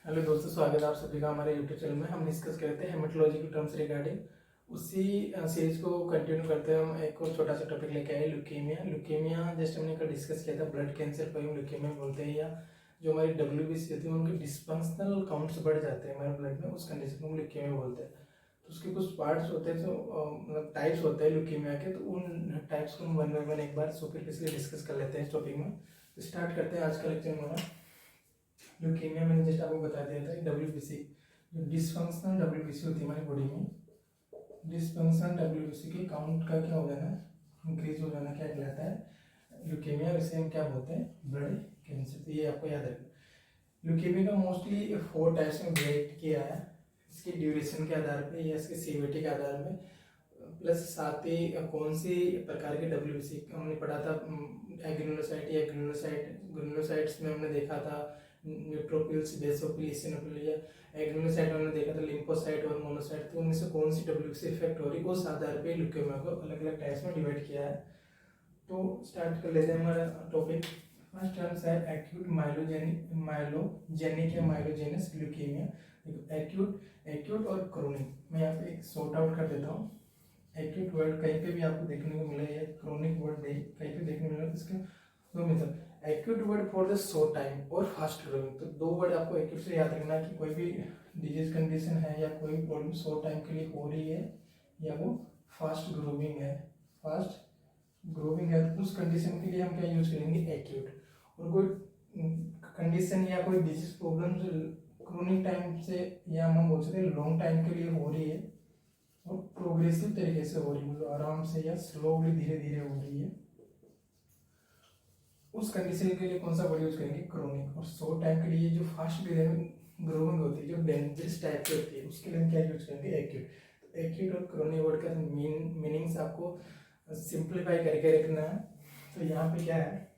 Hello दोस्तों, स्वागत है आप सभी का हमारे यूट्यूब चैनल में। हम डिस्कस करते हैं हेमेटोलॉजी के टर्म्स रिगार्डिंग। उसी सीरीज को कंटिन्यू करते हैं। हम एक और छोटा सा टॉपिक लेके आए, ल्यूकेमिया। ल्यूकेमिया जस्ट हमने कल डिस्कस किया था, ब्लड कैंसर को हम ल्यूकेमिया बोलते हैं, या जो हमारी WBC होती है उनके डिस्फंक्शनल काउंट्स बढ़ जाते हैं हमारे ब्लड में, उस कंडीशन को हम ल्यूकेमिया बोलते हैं। तो उसके कुछ पार्ट्स होते हैं, जो मतलब टाइप्स होते हैं ल्यूकेमिया के, तो उन टाइप्स को हम वन बाय वन एक बार सुपरफिशियली डिस्कस कर लेते हैं इस टॉपिक में। तो स्टार्ट करते हैं आज का लेक्चर हमारा। ल्यूकेमिया मैंने जस्ट आपको बता दिया था, WBC जो डिसफंक्शनल WBC होती है हमारी बॉडी में, डिसफंक्शनल WBC के काउंट का क्या हो जाना, इंक्रीज हो जाना, क्या कहलाता है ल्यूकेमिया। इसे हम क्या बोलते हैं, ब्लड कैंसर। तो ये आपको याद रखना। ल्यूकेमिया का मोस्टली 4 टाइप्स में डिवाइड किया है, इसकी ड्यूरेशन के आधार पे या इसके सीवियरिटी के आधार में, प्लस साथ ही कौन सी प्रकार के WBC हमने पढ़ा था। एग्रेनुलोसाइट या ग्रेनुलोसाइट्स में हमने देखा था न्यूट्रोफिल्स, बेसोफिल, इसिनोफिल, या एग्रेनुलोसाइट हमने देखा था लिम्फोसाइट और मोनोसाइट। तो उनमें से कौन सी WBC इफेक्ट हो रही है, उस आधार पे ल्यूकेमिया को अलग अलग टाइप्स में डिवाइड किया है। तो स्टार्ट कर लेते हैं हमारा टॉपिक। फर्स्ट टर्म्स है एक्यूट माइलोजेनिक या माइलोजेनस ल्यूकेमिया। एक्यूट और क्रोनिक मैं यहाँ पे एक सॉर्ट आउट कर देता हूँ। एक्यूट वर्ड कहीं पे भी आपको देखने को मिला है, क्रोनिक वर्ड कहीं पे देखने को मिला है, इसके दो method. Acute word for the short time और फास्ट ग्रोइंग। तो दो वर्ड आपको एक्यूट से याद रखना कि कोई भी डिजीज कंडीशन है या कोई प्रॉब्लम शॉर्ट टाइम के लिए हो रही है या वो फास्ट ग्रोइंग है, फास्ट ग्रोइंग है, तो उस कंडीशन के लिए हम क्या यूज करेंगे, एक्यूट। और कोई कंडीशन या कोई डिजीज प्रॉब्लम जो क्रोनिक टाइम से या हम बोल सकते हैं लॉन्ग टाइम के लिए हो रही है और प्रोग्रेसिव तरीके से हो रही है, मतलब आराम से या स्लोली धीरे धीरे हो रही है, उस कंडीशन के लिए कौन सा वर्ड यूज करेंगे, क्रोनिक। और शॉर्ट टाइम के लिए जो फास्ट ग्रोइंग होती है, जो डेंजरस टाइप की होती है, उसके लिए हम क्या यूज करेंगे, एक्यूट। तो एक्यूट और क्रोनिक वर्ड का मीनिंग्स आपको सिंप्लीफाई करके रखना है। तो यहाँ पे क्या है,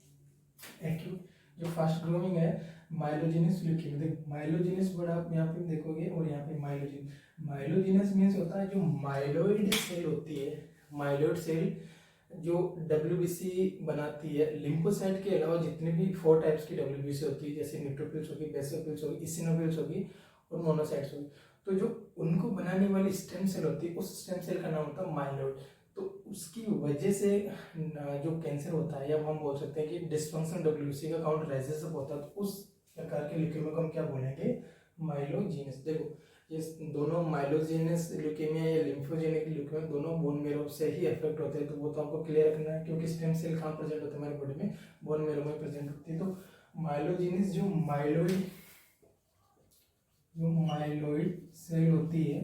एक्यूट जो फास्ट ग्रोइंग है, माइलोजेनस ल्यूकेमिया। देखो माइलोजेनस वर्ड आप यहाँ पे देखोगे और यहाँ पे माइलोजेनस मीन्स होता है जो माइलोइड सेल होती है, माइलोइड सेल जो WBC बनाती है। लिम्फोसाइट के अलावा जितने भी 4 टाइप्स की WBC होती है, जैसे न्यूट्रोफिल्स होगी, बेसोफिल्स होगी, इसिनोफिल्स होगी और मोनोसाइट्स होगी, तो जो उनको बनाने वाली स्टेम सेल होती है, उस स्टेम सेल का नाम होता है माइलोइड। तो उसकी वजह से जो कैंसर होता है, या हम बोल सकते हैं कि डिस्फंक्शन WBC का काउंट राइजेस अप होता है, तो उस प्रकार के ल्यूकेमिया को हम क्या बोलेंगे, माइलोजेनस। देखो ये दोनों माइलोजेनस ल्यूकेमिया या लिम्फोजेनिक ल्यूकेमिया दोनों बोन मेरो से ही अफेक्ट होते हैं। तो वो तो आपको क्लियर रखना है, क्योंकि स्टेम सेल कहाँ प्रेजेंट होते हैं हमारी बॉडी में, बोन मेरो में प्रेजेंट होती है। तो माइलोजेनस जो माइलोइड सेल होती है,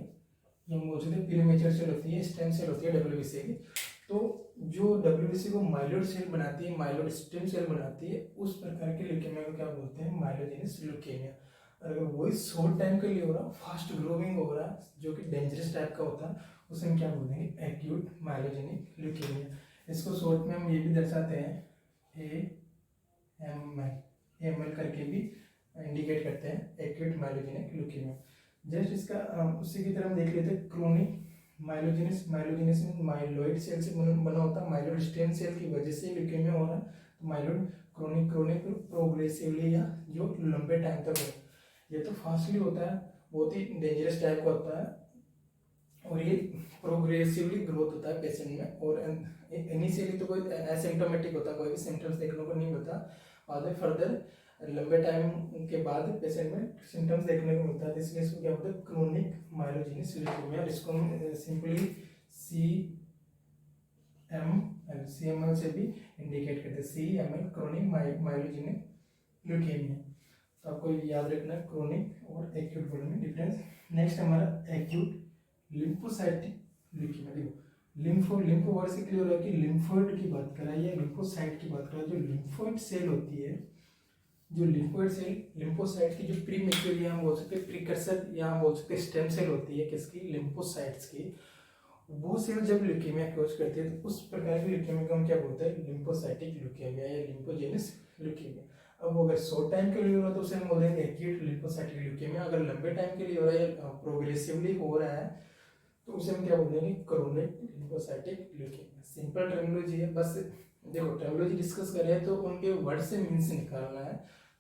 जो हम बोल सकते हैं प्रीमेच्योर सेल होती है, स्टेम सेल होती है WBC की। तो जो WBC को माइलोइड सेल बनाती है, माइलोइड स्टेम सेल बनाती है, उस प्रकार के ल्यूकेमिया को क्या बोलते हैं, माइलोजेनस ल्यूकेमिया। अगर वही शॉर्ट टाइम के लिए हो रहा, फास्ट ग्रोइंग हो रहा, जो कि डेंजरस टाइप का होता है, उसे हम क्या बोलेंगे, एक्यूट माइलोजेनिक ल्यूकेमिया। इसको शॉर्ट में हम ये भी दर्शाते हैं, AML करके भी इंडिकेट करते हैं, एक्यूट माइलोजेनिक ल्यूकेमिया। जस्ट इसका उसी की तरह हम देख लेते हैं क्रोनिक माइलोजेनस। माइलोजेनस में माइलोइड सेल से बना होता है, माइलोइड स्टेम सेल की वजह से ल्यूकेमिया हो रहा है। तो माइलोइड क्रोनिक प्रोग्रेसिवली या जो लंबे टाइम तक हो, ये तो फास्टली होता है, बहुत ही डेंजरस टाइप का होता है, और ये प्रोग्रेसिवली ग्रोथ होता है पेशेंट में। और इनिशियली तो कोई एसिम्टोमेटिक होता है, कोई भी सिम्टम्स देखने को नहीं होता, बाद में फर्दर लंबे टाइम के बाद पेशेंट में सिम्टम्स देखने को मिलता है। इसलिए इसको क्या बोलते हैं, क्रोनिक माइलोजेनस ल्यूकेमिया। इसको हम सिंपली CML से भी इंडिकेट करते हैं, CML क्रोनिक माइलोजेनिक ल्यूकेमिया। तो आपको याद रखना है क्रोनिक और एक्यूट वर्ड में डिफरेंस। नेक्स्ट हमारा एक्यूट लिम्फोसाइटिक ल्यूकेमिया। देखो लिम्फो वर्ड से क्लियर हो रहा है कि लिम्फोइड की बात कर रहा है या लिम्फोसाइट की बात कर रहा है। जो लिम्फोइड सेल होती है, जो लिम्फोइड सेल लिम्फोसाइट की जो प्री मेच्योर या हम बोल सकते हैं प्रीकर्सर या हम बोल सकते हैं स्टेम सेल होती है, किसकी, लिम्फोसाइट्स की, वो सेल जब ल्यूकेमिया कोज करती है, तो उस प्रकार की ल्यूकेमिया को हम क्या बोलते हैं, लिम्फोसाइटिक ल्यूकेमिया या लिम्फोजेनस ल्यूकेमिया। अब अगर शॉर्ट टाइम के लिए हो रहा है तो उसे हम बोल देंगे एक्यूट लिम्फोसाइटिक ल्यूकेमिया। अगर लंबे टाइम के लिए हो रहा है या प्रोग्रेसिवली हो रहा है, तो उसे हम क्या बोलेंगे, chronic lymphocytic leukaemia. Simple terminology है, बस देखो टर्मिनोलॉजी डिस्कस कर रहे हैं तो उनके वर्ड से मीन्स निकालना है।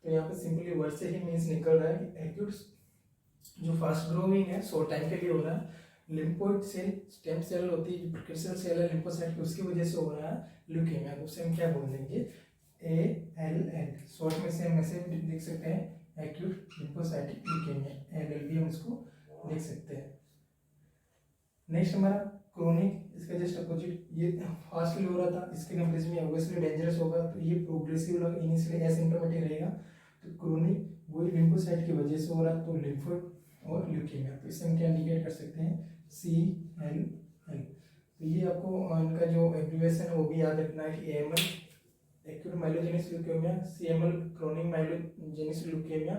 तो यहाँ पे सिंपली वर्ड से ही मीन्स निकल रहा है कि एक्यूट जो फास्ट ग्रोइंग है शॉर्ट टाइम के लिए हो रहा है। लिम्फोइड सेल स्टेम सेल होती है, प्रिकर्सर सेल है लिम्फोसाइट की, उसकी वजह से हो रहा है ल्यूकेमिया, उसे हम क्या बोल देंगे ALL। शॉर्ट में से हम ऐसे लिख सकते हैं एक्यूट लिम्फोसाइटिक ल्यूकेमिया, ALL भी हम इसको लिख सकते हैं। नेक्स्ट हमारा क्रोनिक, इसका जस्ट अपोजिट, ये फास्टली हो रहा था, इसके कंपेरिजन में ऑब्वियसली डेंजरस होगा, तो ये प्रोग्रेसिव होगा, इनिशियली एसिम्प्टोमेटिक रहेगा। तो क्रोनिक वही लिम्फोसाइट की वजह से हो रहा है, तो लिम्फोइड और ल्यूकेमिया, तो इससे हम क्या इंडिकेट कर सकते हैं CLL। तो ये आपको इनका जो एब्रिविएशन है वो भी याद रखना है कि AML acute myelogenic leukaemia, CML chronic myelogenic leukaemia,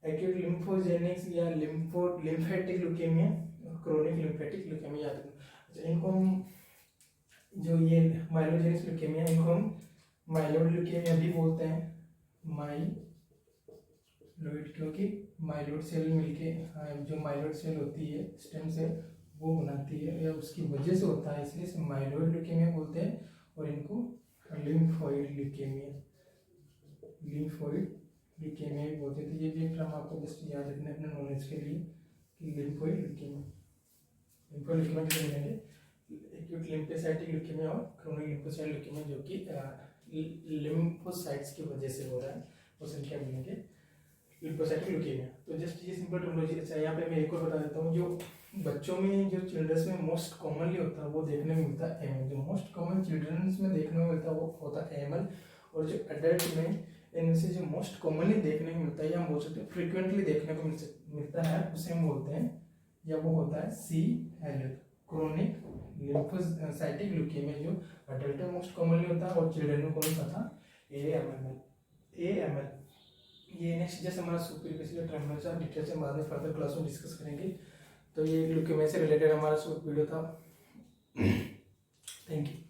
acute lymphogenic या lymphatic leukaemia, chronic lymphatic leukaemia याद रखना। अच्छा, इनको हम जो ये माइलोजेनिक ल्यूकेमिया, इनको हम माइलोइड ल्यूकेमिया भी बोलते हैं, माइलोइड, क्योंकि माइलोइड सेल मिलके जो माइलोइड सेल होती है स्टेम सेल वो बनाती है या उसकी वजह से होता है, इसलिए इसे माइलोइड ल्यूकेमिया बोलते हैं। और इनको लिम्फोइड ल्यूकेमिया, लिम्फोइड ल्यूकेमिया भी बोलते हैं। तो ये भी एक टर्म आपको जस्ट याद रखना है अपने नॉलेज के लिए कि लिम्फोइड ल्यूकेमिया, लिम्फोइड ल्यूकेमिया किसे बोलेंगे, एक्यूट लिम्फोसाइटिक ल्यूकेमिया और क्रोनिक लिम्फोसाइटिक ल्यूकेमिया जो कि लिम्फोसाइट्स की वजह से हो रहा है, उसे क्या बोलेंगे लिम्फोसाइटिक ल्यूकेमिया। तो जस्ट ये सिंपल टर्मिनोलॉजी। अच्छा, यहाँ पे मैं एक और बता देता हूँ, जो बच्चों में जो चिल्ड्रंस में मोस्ट कॉमनली होता है वो देखने में मिलता है AML, जो मोस्ट कॉमन चिल्ड्रंस में देखने में मिलता है वो होता है AML। और जो एडल्ट में इनमें से जो मोस्ट कॉमनली देखने को मिलता है या हम बोल सकते हैं फ्रिक्वेंटली देखने को मिलता है, उसे हम बोलते हैं या वो होता है CLL, क्रोनिक लिम्फोसाइटिक ल्यूकेमिया, जो अडल्ट में मोस्ट कॉमनली होता है और चिल्ड्रन में कौन सा था AML। ये नेक्स्ट जैसे हमारा सुपर बेसिक ट्रायंगुलर डिटेल से बाद में फर्दर क्लास में डिस्कस करेंगे। तो ये ल्यूकेमिया से रिलेटेड हमारा शॉर्ट वीडियो था। Thank you.